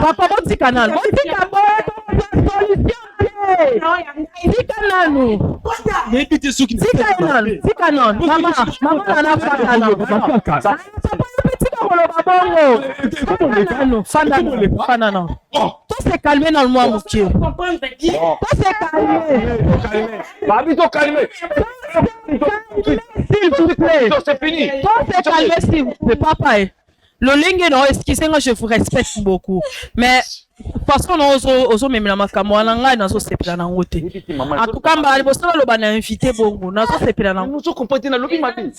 papa, botika nanu. Toi c'est calmé dans le mois monsieur. Toi c'est calmé. Babi, toi calmé. S'il vous plaît. C'est fini. Toi c'est calmé s'il vous plaît papa. Le lingue non excusez-moi je vous respecte beaucoup. Mais parce qu'on a oso même la makamwa nanga na so sepela na ngote. En tout cas ba boso lo ba na invité bongo na so sepela na nous comprendre na lobi mabi.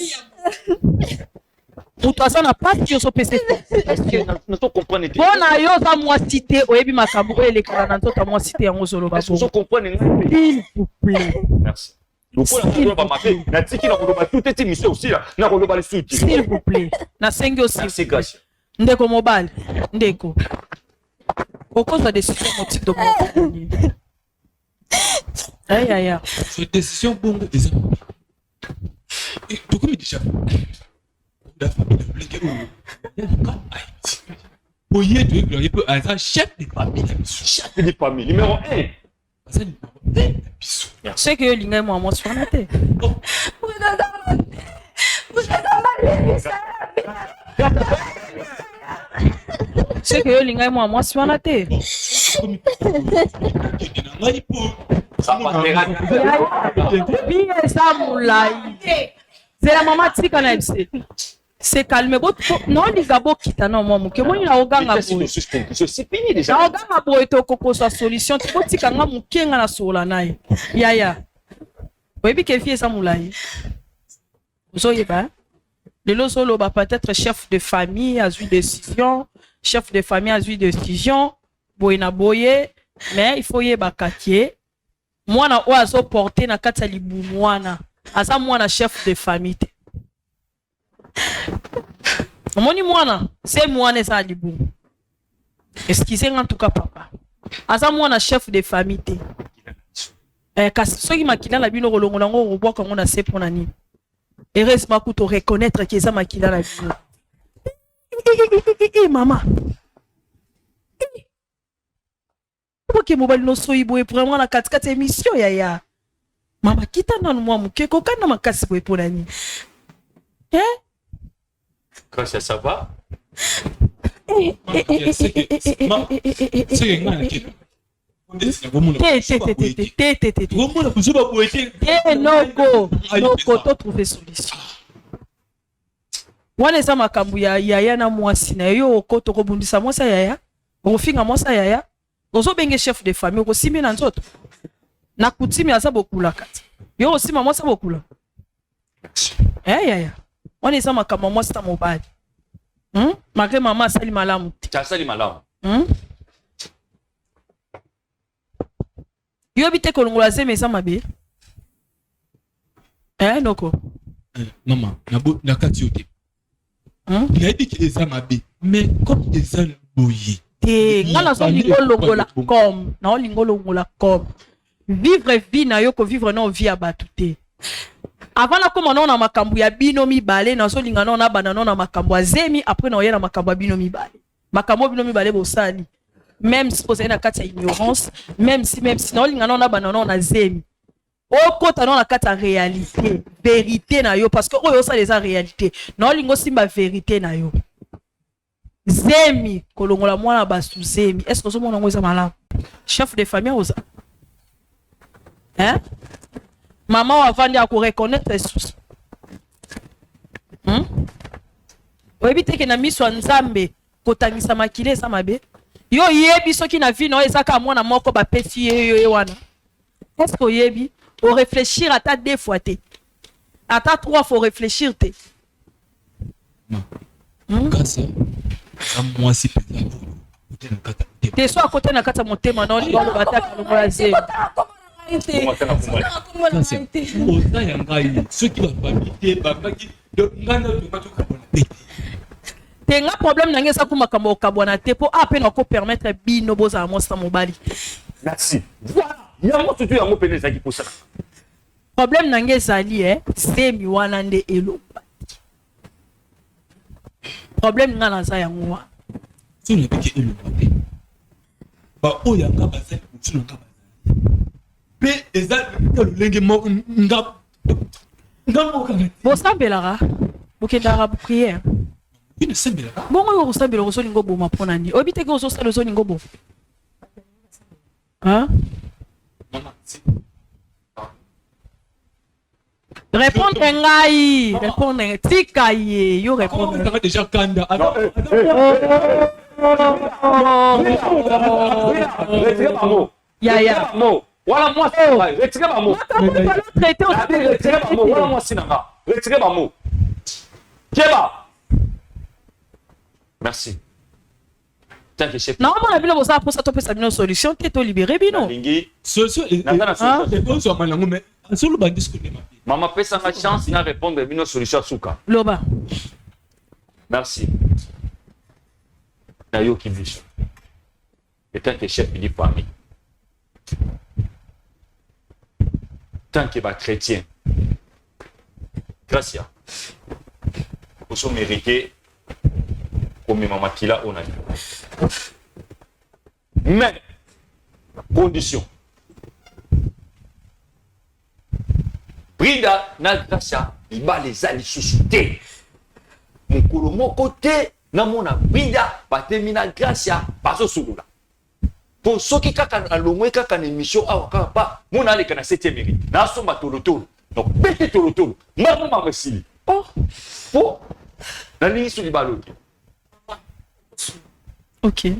Pour toi ça n'a pas sur so PC. Est-ce que nous comprendre Bon na yo za moi cité oyebi makambo ele kala na nzoto moi cité yango solo ba. Est-ce que nous comprendre? S'il vous plaît. Merci. S'il vous plaît. Na sengi aussi. Merci grâce. Ndeko mobile. Ndeko. Au cause de décision motive de mon. Aïe. Cette décision bongo déjà. Et pourquoi me déjà? La famille de Blinké ou Oye tu es peut être chef de famille. Chef de famille numéro 1. C'est que l'ingé moi sur la tête. C'est que l'ingé moi sur la tête. C'est la maman tika na MC. C'est calme. Non, les gabo kita non moi muke moi na oganga bo. C'est fini déjà. Na oganga bo eto koko sa solution. Tu tika nga mukenga na sola nae. Yaya. Oyebi ke fie sa mulai. Ozoyeba. Lelo solo ba peut-être chef de famille a eu décision, chef de famille a eu décision, boyena boye, mais il faut yeba katie. Mwana o azo porter na kati ya libu mwana. Asa mwana chef de famille. Moni mwana, c'est mwana sa libu. Excusez en tout cas papa. Asa mwana chef de famille. Kasi soki makila la bino rolongo nango robo ko ngona se pona ni. Heureusement que tu reconnaître que ça makila la bino. Maman. Pourquoi mobile no so ibo vraiment na 4 émission yaya. Mama kita nanu mwa muke ko kana makasi bo pona ni. Quand ça va? Noko to trouver solution. Wana eza makambu ya yaya na mwasi na yo ko to kobundisa mwasa yaya. Ofinga mwasa yaya. Ozo benge chef de famille ko simi na nzoto. Na kutimi asa bokula kati. Yo osima mwasa bokula. Yaya. Wana eza makambu mwasa ta mobile. Malgré maman sali malamu. Tu sali malamu. Yo bite ko longola zeme eza mabe. Noko. Maman, na kati yote. Il a dit que eza mabe, mais comme eza boye. Ngala so longola comme, na longola comme. Vivre vie na yo ko vivre non vie abatute. Avant la comme on a makambu ya bino mibale na so linga na banana na makambu ya zemi après na oyena makambu ya bino mibale. Makambu bino mibale bosali. Même si vous avez une carte ignorance, même si non linga na banana na zemi. O kota na kata réalité, vérité na yo parce que oyo ça les a réalité. Non lingo simba vérité na yo. Zemi kolongola mwana basu zemi. Est-ce que ce monde ngoza malamu? Chef de famille oza. Maman avant de reconnaître les sous. Oebite ke na miso nzambe kotangisa makile sa mabe. Yo yebi soki na vie no ezaka mwana moko ba pesi yo wana. Est-ce que yebi o réfléchir à ta 2 fois te. À ta 3 faut réfléchir te. Kasa. Ça moi si peut-être. Te so à côté na kata motema na oli ba bataka longola ze. Oza yangai ceux qui va famille babaki donc ngana to ka to kabona te tenga problème nange sa kuma kambo kabona te po ape na ko permettre bino boza mosa mobali. Merci. Voilà. Yango tutu yango pene zaki pour ça. Problème nange zali semi wana nde eloba. Problème ngana za yango wa. so le biki eloba te ba oya nga bazali mutu nga bazali pe eza lolenge mo nga mo bosambelaka bokendaka prière ine sembelaka bongo yo kosambela kosolingo boma mpo nani oyebi te ke ozosala ozolingo boma mama si répondre ngai répondre tika ye yo répondre on a déjà kanda Retirez ma mot. ya Voilà moi retirez ma mot. Retirez ma mot. Voilà moi sinanga. Retirez ma mot. Keba. Merci. Tant que chef. non mona bino bosala mposa topesa bino solution te tolibere bino Lingi. solution réponse à malango mais solo ba discuter ma Maman pesa ma chance na répondre bino solution suka. loba Merci. Na yo qui biso. Et tant que chef de famille. Tant que chrétien. Gracias. Vous sommes mérités comme maman qui l'a honnête. Mais condition. Brida na gracia iba les ali suscité. Mukulu moko te na mona Brida batemi na gracia bazo sulula. Pour ceux qui kaka alongwe kaka na émission awa kaka pa mona aleka na 7e mérite. Na somba tolotolo. Donc bete tolotolo. Maman mama sili. Oh. Po. Na lingi suli balo. ok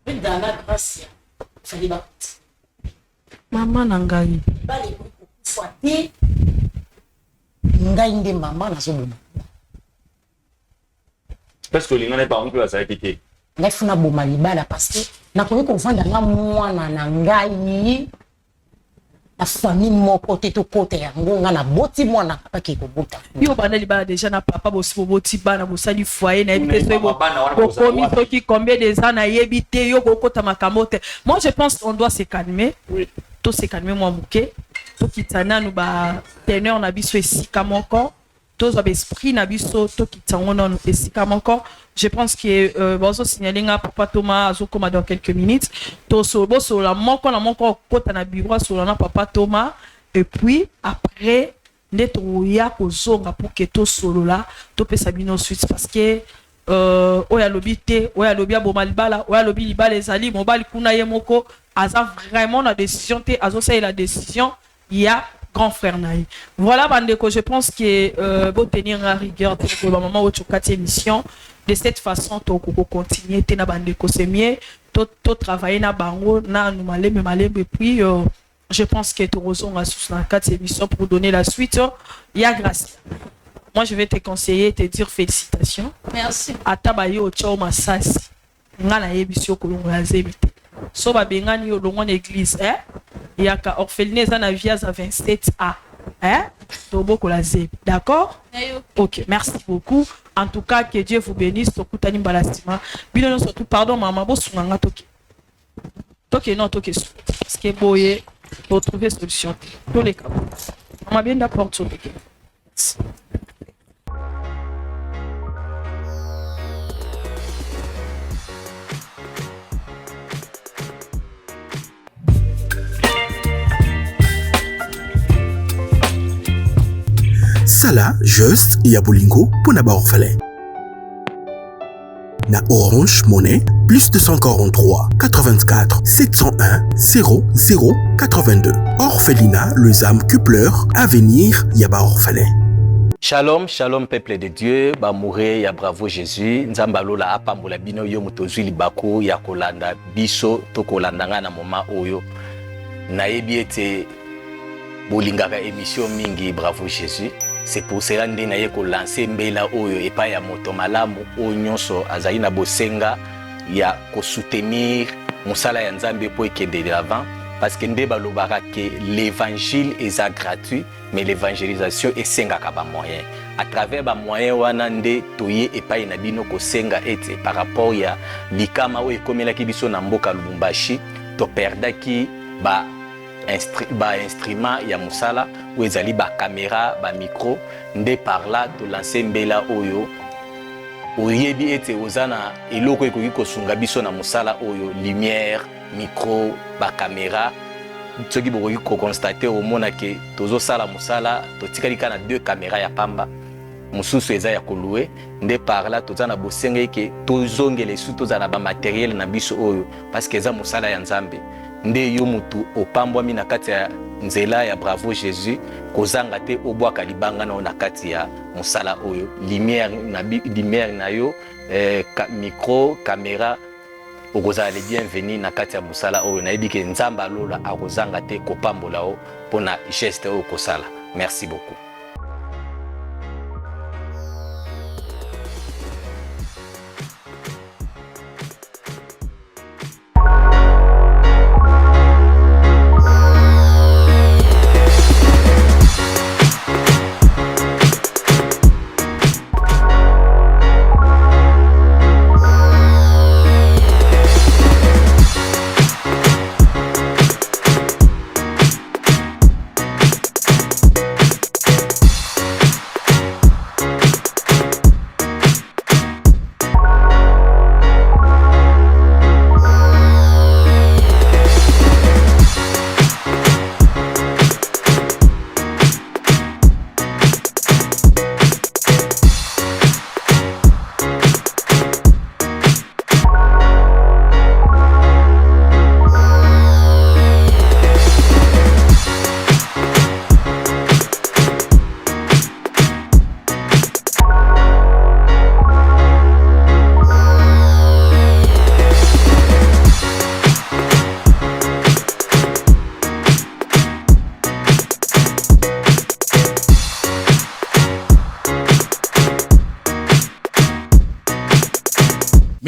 Dans la grâce, fallait pas. mama na ngai Bale kufa te. Ngai nde mama na zoboma. Parce que linga n'est pas on peut la savoir quitter. Ngai funa boma libala parce que nakoki kovanda nga mwana na ngai na famille moko te to kote yango nga na boti mwana kaka ke kobota. yo bana libala déjà na papa bosi boboti bana bosali foyer na yebi te so Bana bokomi soki combien des ans na yebi te yo bokota makambo te. Moi je pense on doit se calmer. Oui. To se calmer moi muke to kitana no ba teneur na biso esika moko to zo esprit na biso to kitango non esika moko. Je pense que bozo signaler nga papa Thomas azokoma dans quelques minutes to so boso la moko na moko kota na bureau so na papa Thomas et puis après neto ya kozonga pour que to solo là to pesa bino suite parce que oya lobi te oya lobi aboma libala oya lobi libala ezali mobali kuna ye moko aza vraiment la décision te azo c'est la décision il y a grand frère naï. Voilà bandeko, je pense que beau tenir la rigueur pour le moment où tu as émission de cette façon to continuer te na bandeko c'est mieux to travailler na bango na nous malem et puis je pense que tu reçois sous la 4 émissions pour donner la suite. Il y a grâce. Moi je vais te conseiller te dire félicitations. Merci. Atabayo chao masasi. Ngana yebisio kolongo ya zebite. So ba bengani yo longo église yaka orphelinat za na via za 27A tobo kola zeb. D'accord? OK, merci beaucoup. En tout cas que Dieu vous bénisse tokutani mbalastima. Bino surtout pardon maman bo sunganga toki. Toki non toki parce que boye pour trouver solution. Tous les cas. Maman bien d'accord sur toki. Sala, juste, Yabolingo, pour n'avoir orphelin. Na Orange Monnaie, plus 243 84 701 00 82. Orphelinat, le ZAM Kupler, Avenir, Yaba Orphelin. Shalom, shalom peuple de Dieu, ba mouré ya bravo Jésus, nzamba lola apambola bino yo mutozwi libako ya kolanda biso to kolandanga na moma oyo. Nayebi ete bolingaka émission mingi bravo Jésus. C'est pour cela que naye ko lancer mbela oyo epa ya moto malamu onyonso azali na bosenga ya ko soutenir musala ya Nzambe po ekende de l'avant parce que nde balobaka que l'évangile est gratuit mais l'évangélisation esengaka ba moyen à travers ba moyen wana nde toye epai na bino kosenga ete par rapport ya likama oyo ekomelaki biso na mboka Lubumbashi to perdaki ba instrument ya musala oyo ezali ba caméra ba micro nde par là to lancer mbela oyo oyebi ete ozana eloko ekoki kosunga biso na musala oyo lumière micro ba caméra soki bokoki koconstater omona ke tozosala musala totikali kana 2 caméra ya pamba mosusu eza ya kolue nde par là tozana bosenge ke tozongela su tozana ba matériel na biso oyo parce que eza musala ya Nzambe nde yo mutu opambwami na kati ya nzela ya Bravo Jésus kozanga te obwaka libanga na kati ya musala oyo lumière na yo micro caméra okozala le bienvenu na kati ya musala oyo nayebi ke Nzambe alola akozanga te kopambola o pona geste oyo kosala. Merci beaucoup.